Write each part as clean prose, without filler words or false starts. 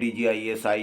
DGISI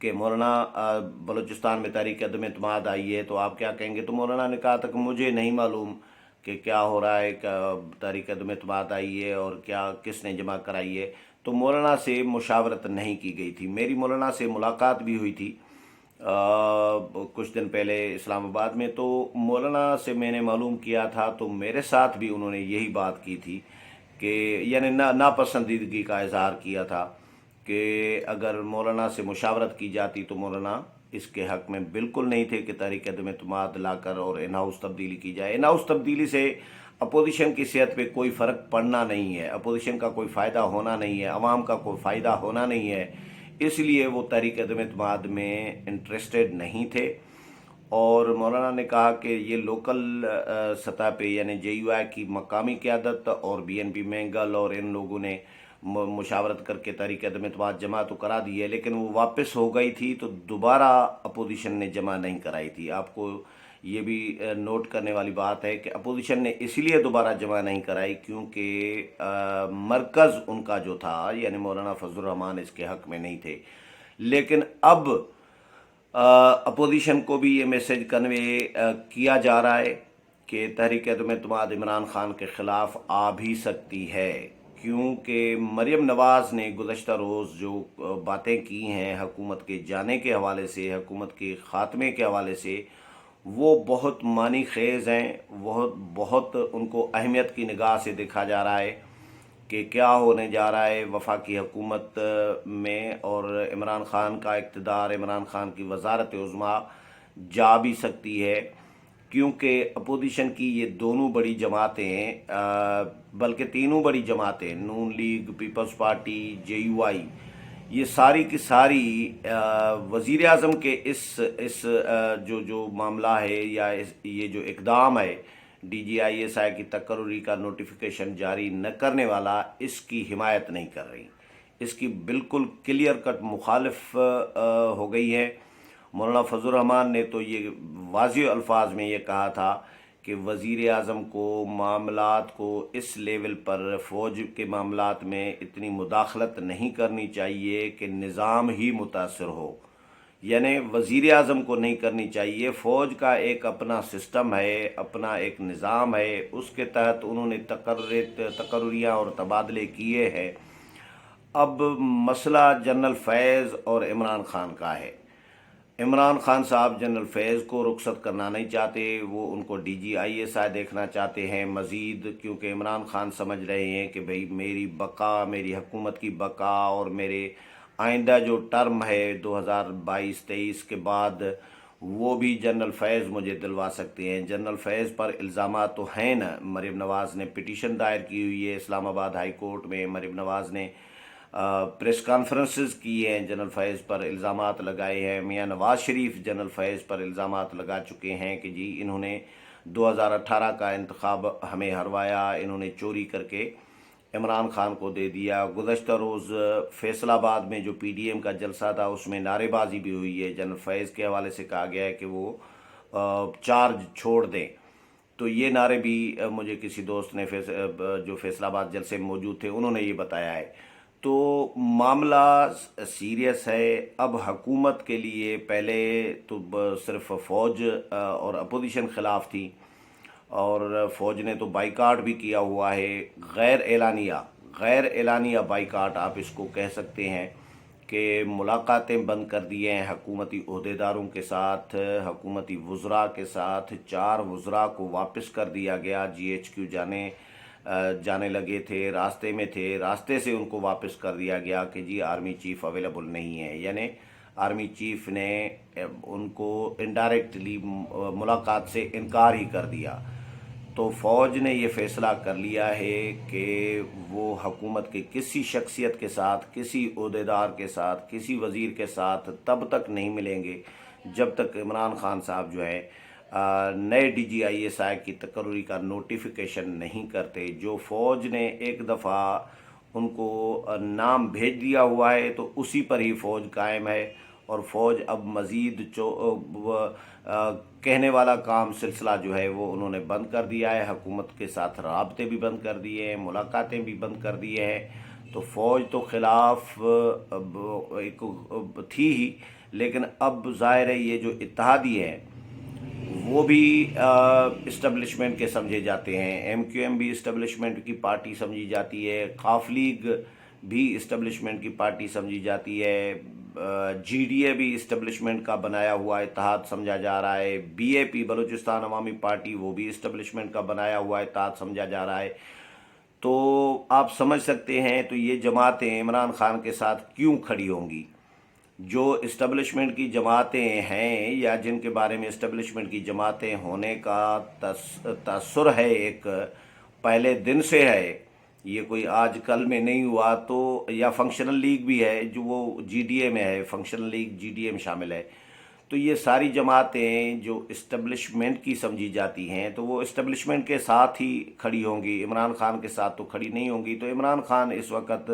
کہ مولانا بلوچستان میں تحریک عدم اعتماد آئی ہے تو آپ کیا کہیں گے؟ تو مولانا نے کہا تھا کہ مجھے نہیں معلوم کہ کیا ہو رہا ہے، تحریک عدم اعتماد آئی ہے اور کیا کس نے جمع کرائی ہے۔ تو مولانا سے مشاورت نہیں کی گئی تھی۔ میری مولانا سے ملاقات بھی ہوئی تھی کچھ دن پہلے اسلام آباد میں، تو مولانا سے میں نے معلوم کیا تھا تو میرے ساتھ بھی انہوں نے یہی بات کی تھی کہ یعنی ناپسندیدگی کا اظہار کیا تھا کہ اگر مولانا سے مشاورت کی جاتی تو مولانا اس کے حق میں بالکل نہیں تھے کہ تحریک عدم اعتماد لا کر اور ان ہاؤس تبدیلی کی جائے۔ ان ہاؤس تبدیلی سے اپوزیشن کی صحت پہ کوئی فرق پڑنا نہیں ہے، اپوزیشن کا کوئی فائدہ ہونا نہیں ہے، عوام کا کوئی فائدہ ہونا نہیں ہے، اس لیے وہ تحریک عدم اعتماد میں انٹرسٹڈ نہیں تھے۔ اور مولانا نے کہا کہ یہ لوکل سطح پہ یعنی جے یو آئی کی مقامی قیادت اور بی این پی مینگل اور ان لوگوں نے مشاورت کر کے تحریک عدم اعتماد جمع تو کرا دی ہے، لیکن وہ واپس ہو گئی تھی تو دوبارہ اپوزیشن نے جمع نہیں کرائی تھی۔ آپ کو یہ بھی نوٹ کرنے والی بات ہے کہ اپوزیشن نے اس لیے دوبارہ جمع نہیں کرائی کیونکہ مرکز ان کا جو تھا یعنی مولانا فضل الرحمان اس کے حق میں نہیں تھے۔ لیکن اب اپوزیشن کو بھی یہ میسج کنوے کیا جا رہا ہے کہ تحریک عدم اعتماد عمران خان کے خلاف آ بھی سکتی ہے، کیونکہ مریم نواز نے گزشتہ روز جو باتیں کی ہیں حکومت کے جانے کے حوالے سے، حکومت کے خاتمے کے حوالے سے، وہ بہت معنی خیز ہیں، بہت ان کو اہمیت کی نگاہ سے دیکھا جا رہا ہے کہ کیا ہونے جا رہا ہے وفاقی حکومت میں، اور عمران خان کا اقتدار، عمران خان کی وزارت عظمیٰ جا بھی سکتی ہے، کیونکہ اپوزیشن کی یہ دونوں بڑی جماعتیں بلکہ تینوں بڑی جماعتیں Noon League, Peoples Party, J U I, یہ ساری کی ساری وزیر اعظم کے اس جو معاملہ ہے یا یہ جو اقدام ہے D G I S I کی تقرری کا نوٹیفیکیشن جاری نہ کرنے والا، اس کی حمایت نہیں کر رہی، اس کی بالکل کلیئر کٹ مخالف ہو گئی ہے۔ مولانا فضل الرحمان نے تو یہ واضح الفاظ میں یہ کہا تھا کہ وزیر اعظم کو معاملات کو اس لیول پر فوج کے معاملات میں اتنی مداخلت نہیں کرنی چاہیے کہ نظام ہی متاثر ہو، یعنی وزیر اعظم کو نہیں کرنی چاہیے۔ فوج کا ایک اپنا سسٹم ہے، اپنا ایک نظام ہے، اس کے تحت انہوں نے تقرریاں اور تبادلے کیے ہیں۔ اب مسئلہ جنرل فیض اور عمران خان کا ہے۔ عمران خان صاحب جنرل فیض کو رخصت کرنا نہیں چاہتے، وہ ان کو D G I S I دیکھنا چاہتے ہیں مزید، کیونکہ عمران خان سمجھ رہے ہیں کہ بھئی میری بقا، میری حکومت کی بقا اور میرے آئندہ جو ٹرم ہے 2022-23 کے بعد، وہ بھی جنرل فیض مجھے دلوا سکتے ہیں۔ جنرل فیض پر الزامات تو ہیں نا، مریم نواز نے پٹیشن دائر کی ہوئی ہے اسلام آباد ہائی کورٹ میں، مریم نواز نے پریس کانفرنسز کی ہیں، جنرل فیض پر الزامات لگائے ہیں، میاں نواز شریف جنرل فیض پر الزامات لگا چکے ہیں کہ جی انہوں نے 2018 کا انتخاب ہمیں ہروایا، انہوں نے چوری کر کے عمران خان کو دے دیا۔ گزشتہ روز فیصل آباد میں جو پی ڈی ایم کا جلسہ تھا اس میں نعرے بازی بھی ہوئی ہے، جنرل فیض کے حوالے سے کہا گیا ہے کہ وہ چارج چھوڑ دیں، تو یہ نعرے بھی مجھے کسی دوست نے جو فیصل آباد جلسے میں موجود تھے انہوں نے یہ بتایا ہے۔ تو معاملہ سیریس ہے۔ اب حکومت کے لیے پہلے تو صرف فوج اور اپوزیشن خلاف تھی، اور فوج نے تو بائیکاٹ بھی کیا ہوا ہے، غیر اعلانیہ بائیکاٹ آپ اس کو کہہ سکتے ہیں، کہ ملاقاتیں بند کر دی ہیں حکومتی عہدیداروں کے ساتھ، حکومتی وزراء کے ساتھ۔ 4 وزراء کو واپس کر دیا گیا، جی ایچ کیو جانے لگے تھے، راستے میں تھے، راستے سے ان کو واپس کر دیا گیا کہ جی آرمی چیف اویلیبل نہیں ہے، یعنی آرمی چیف نے ان کو انڈائریکٹلی ملاقات سے انکار ہی کر دیا۔ تو فوج نے یہ فیصلہ کر لیا ہے کہ وہ حکومت کے کسی شخصیت کے ساتھ، کسی عہدیدار کے ساتھ، کسی وزیر کے ساتھ تب تک نہیں ملیں گے جب تک عمران خان صاحب جو ہے نئے D G I S I کی تقرری کا نوٹیفیکیشن نہیں کرتے۔ جو فوج نے ایک دفعہ ان کو نام بھیج دیا ہوا ہے تو اسی پر ہی فوج قائم ہے، اور فوج اب مزید کہنے والا کام سلسلہ جو ہے وہ انہوں نے بند کر دیا ہے، حکومت کے ساتھ رابطے بھی بند کر دیے ہیں، ملاقاتیں بھی بند کر دیے ہیں۔ تو فوج تو خلاف ایک تھی ہی، لیکن اب ظاہر ہے یہ جو اتحادی ہیں وہ بھی اسٹیبلشمنٹ کے سمجھے جاتے ہیں. ایم کیو ایم بھی اسٹیبلشمنٹ کی پارٹی سمجھی جاتی ہے, قاف لیگ بھی اسٹیبلشمنٹ کی پارٹی سمجھی جاتی ہے, جی ڈی اے بھی اسٹیبلشمنٹ کا بنایا ہوا اتحاد سمجھا جا رہا ہے, بی اے پی بلوچستان عوامی پارٹی وہ بھی اسٹیبلشمنٹ کا بنایا ہوا اتحاد سمجھا جا رہا ہے. تو آپ سمجھ سکتے ہیں تو یہ جماعتیں عمران خان کے ساتھ کیوں کھڑی ہوں گی. جو اسٹیبلشمنٹ کی جماعتیں ہیں یا جن کے بارے میں اسٹیبلشمنٹ کی جماعتیں ہونے کا تاثر ہے, ایک پہلے دن سے ہے, یہ کوئی آج کل میں نہیں ہوا. تو یا فنکشنل لیگ بھی ہے جو وہ جی ڈی اے میں ہے, functional league G D A میں شامل ہے. تو یہ ساری جماعتیں جو اسٹیبلشمنٹ کی سمجھی جاتی ہیں تو وہ اسٹیبلشمنٹ کے ساتھ ہی کھڑی ہوں گی, عمران خان کے ساتھ تو کھڑی نہیں ہوں گی. تو عمران خان اس وقت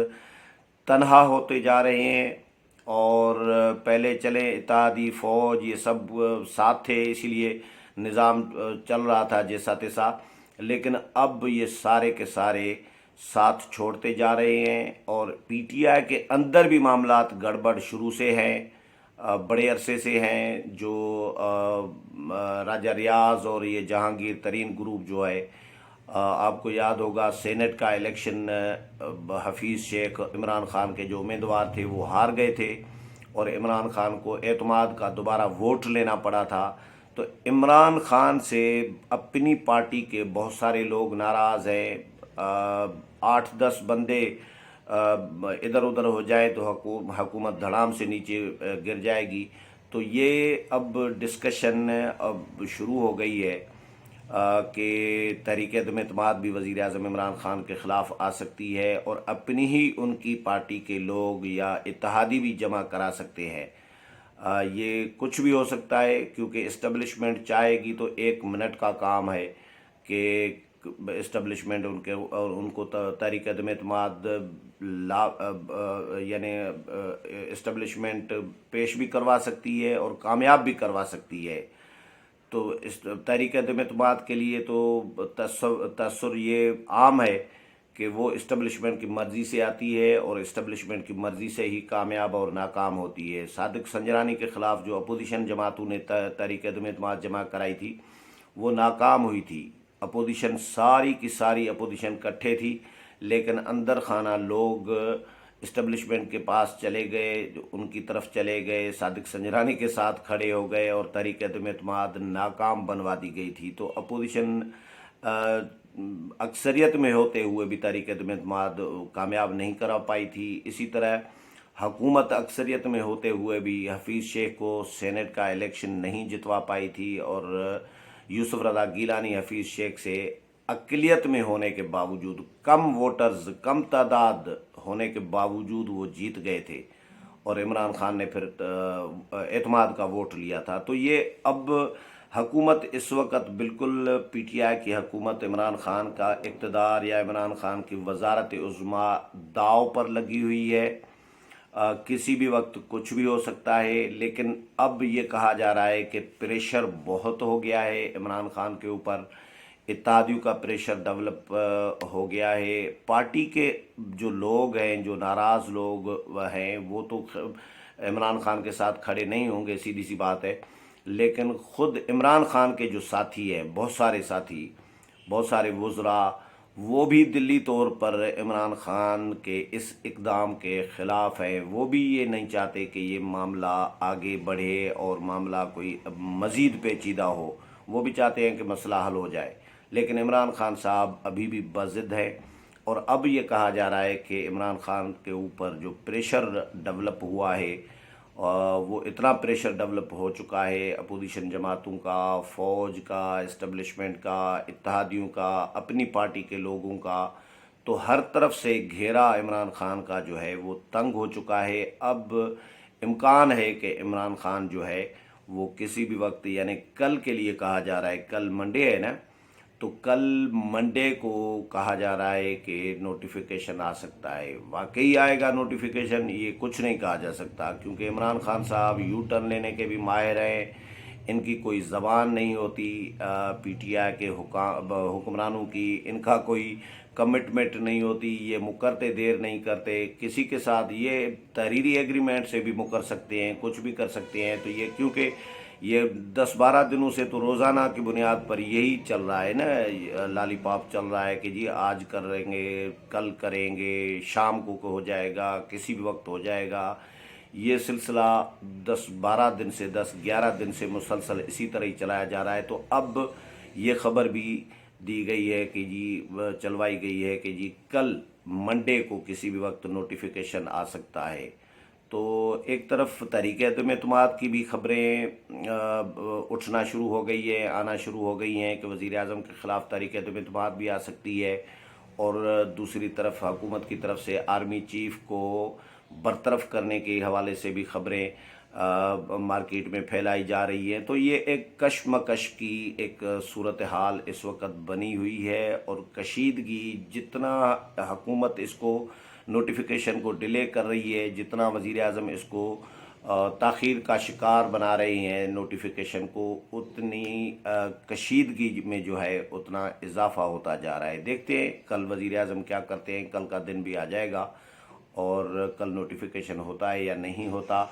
تنہا ہوتے جا رہے ہیں, اور پہلے چلے اتحادی فوج یہ سب ساتھ تھے اسی لیے نظام چل رہا تھا جیسا تیسا, لیکن اب یہ سارے کے سارے ساتھ چھوڑتے جا رہے ہیں. اور پی ٹی آئی کے اندر بھی معاملات گڑبڑ شروع سے ہیں, بڑے عرصے سے ہیں. جو راجہ ریاض اور یہ جہانگیر ترین گروپ جو ہے, آپ کو یاد ہوگا سینٹ کا الیکشن حفیظ شیخ عمران خان کے جو امیدوار تھے وہ ہار گئے تھے, اور عمران خان کو اعتماد کا دوبارہ ووٹ لینا پڑا تھا. تو عمران خان سے اپنی پارٹی کے بہت سارے لوگ ناراض ہیں. 8-10 بندے ادھر ادھر ہو جائے تو حکومت دھڑام سے نیچے گر جائے گی. تو یہ اب ڈسکشن اب شروع ہو گئی ہے کہ تحریک عدم اعتماد بھی وزیر اعظم عمران خان کے خلاف آ سکتی ہے, اور اپنی ہی ان کی پارٹی کے لوگ یا اتحادی بھی جمع کرا سکتے ہیں. یہ کچھ بھی ہو سکتا ہے, کیونکہ اسٹیبلشمنٹ چاہے گی تو 1 منٹ کا کام ہے کہ اسٹیبلشمنٹ ان کو تحریک عدم اعتماد یعنی اسٹیبلشمنٹ پیش بھی کروا سکتی ہے اور کامیاب بھی کروا سکتی ہے. تو اس تحریک عدم اعتماد کے لیے تو تاثر یہ عام ہے کہ وہ اسٹیبلشمنٹ کی مرضی سے آتی ہے اور اسٹیبلشمنٹ کی مرضی سے ہی کامیاب اور ناکام ہوتی ہے. صادق سنجرانی کے خلاف جو اپوزیشن جماعتوں نے تحریک عدم اعتماد جمع کرائی تھی وہ ناکام ہوئی تھی. اپوزیشن ساری کی ساری اپوزیشن کٹھے تھی, لیکن اندر خانہ لوگ اسٹیبلشمنٹ کے پاس چلے گئے, ان کی طرف چلے گئے, صادق سنجرانی کے ساتھ کھڑے ہو گئے اور تحریک عدم اعتماد ناکام بنوا دی گئی تھی. تو اپوزیشن اکثریت میں ہوتے ہوئے بھی تحریک عدم اعتماد کامیاب نہیں کرا پائی تھی. اسی طرح حکومت اکثریت میں ہوتے ہوئے بھی حفیظ شیخ کو سینٹ کا الیکشن نہیں جتوا پائی تھی, اور یوسف رضا گیلانی حفیظ شیخ سے اقلیت میں ہونے کے باوجود, کم ووٹرز کم تعداد ہونے کے باوجود وہ جیت گئے تھے, اور عمران خان نے پھر اعتماد کا ووٹ لیا تھا. تو یہ اب حکومت اس وقت بالکل پی ٹی آئی کی حکومت عمران خان کا اقتدار یا عمران خان کی وزارت عظمیٰ داؤ پر لگی ہوئی ہے. کسی بھی وقت کچھ بھی ہو سکتا ہے, لیکن اب یہ کہا جا رہا ہے کہ پریشر بہت ہو گیا ہے عمران خان کے اوپر, اتحادیوں کا پریشر ڈیولپ ہو گیا ہے. پارٹی کے جو لوگ ہیں, جو ناراض لوگ ہیں, وہ تو عمران خان کے ساتھ کھڑے نہیں ہوں گے, سیدھی سی بات ہے, لیکن خود عمران خان کے جو ساتھی ہیں, بہت سارے ساتھی, بہت سارے وزراء, وہ بھی دلی طور پر عمران خان کے اس اقدام کے خلاف ہیں. وہ بھی یہ نہیں چاہتے کہ یہ معاملہ آگے بڑھے اور معاملہ کوئی مزید پیچیدہ ہو, وہ بھی چاہتے ہیں کہ مسئلہ حل ہو جائے. لیکن عمران خان صاحب ابھی بھی بضد ہے, اور اب یہ کہا جا رہا ہے کہ عمران خان کے اوپر جو پریشر ڈیولپ ہوا ہے وہ اتنا پریشر ڈیولپ ہو چکا ہے اپوزیشن جماعتوں کا, فوج کا, اسٹیبلشمنٹ کا, اتحادیوں کا, اپنی پارٹی کے لوگوں کا, تو ہر طرف سے گھیرا عمران خان کا جو ہے وہ تنگ ہو چکا ہے. اب امکان ہے کہ عمران خان جو ہے وہ کسی بھی وقت, یعنی کل کے لیے کہا جا رہا ہے, کل منڈے ہے نا, تو کل منڈے کو کہا جا رہا ہے کہ نوٹیفیکیشن آ سکتا ہے. واقعی آئے گا نوٹیفیکیشن, یہ کچھ نہیں کہا جا سکتا, کیونکہ عمران خان صاحب یو ٹرن لینے کے بھی ماہر ہیں, ان کی کوئی زبان نہیں ہوتی، پی ٹی آئی کے حکمرانوں کی ان کا کوئی کمٹمنٹ نہیں ہوتی، یہ مکرتے دیر نہیں کرتے کسی کے ساتھ، یہ تحریری ایگریمنٹ سے بھی مکر سکتے ہیں، کچھ بھی کر سکتے ہیں۔ تو یہ کیونکہ یہ 10-12 دنوں سے تو روزانہ کی بنیاد پر یہی چل رہا ہے نا، لالی پاپ چل رہا ہے کہ جی آج کریں گے، کل کریں گے، شام کو ہو جائے گا، کسی بھی وقت ہو جائے گا۔ یہ سلسلہ 10-12 دن سے 10-11 دن سے مسلسل اسی طرح ہی چلایا جا رہا ہے۔ تو اب یہ خبر بھی دی گئی ہے کہ جی چلوائی گئی ہے کہ جی کل منڈے کو کسی بھی وقت نوٹیفیکیشن آ سکتا ہے۔ تو ایک طرف تحریک عدم اعتماد کی بھی خبریں اٹھنا شروع ہو گئی ہے، آنا شروع ہو گئی ہیں کہ وزیر اعظم کے خلاف تحریک عدم اعتماد بھی آ سکتی ہے، اور دوسری طرف حکومت کی طرف سے آرمی چیف کو برطرف کرنے کے حوالے سے بھی خبریں مارکیٹ میں پھیلائی جا رہی ہیں۔ تو یہ ایک کشمکش کی ایک صورتحال اس وقت بنی ہوئی ہے، اور کشیدگی جتنا حکومت اس کو نوٹیفیکیشن کو ڈیلے کر رہی ہے، جتنا وزیر اعظم اس کو تاخیر کا شکار بنا رہے ہیں نوٹیفیکیشن کو، اتنی کشیدگی میں جو ہے اتنا اضافہ ہوتا جا رہا ہے۔ دیکھتے ہیں کل وزیر اعظم کیا کرتے ہیں، کل کا دن بھی آ جائے گا اور کل نوٹیفیکیشن ہوتا ہے یا نہیں ہوتا،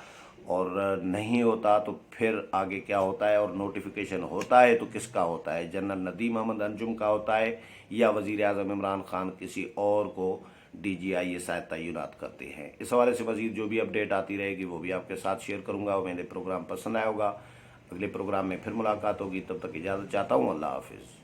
اور نہیں ہوتا تو پھر آگے کیا ہوتا ہے، اور نوٹیفیکیشن ہوتا ہے تو کس کا ہوتا ہے، جنرل ندیم احمد انجم کا ہوتا ہے یا وزیر اعظم عمران خان کسی اور کو ڈی جی آئی ایس تعینات کرتے ہیں۔ اس حوالے سے مزید جو بھی اپڈیٹ آتی رہے گی وہ بھی آپ کے ساتھ شیئر کروں گا۔ میرے پروگرام پسند آیا ہوگا، اگلے پروگرام میں پھر ملاقات ہوگی، تب تک اجازت چاہتا ہوں، اللہ حافظ۔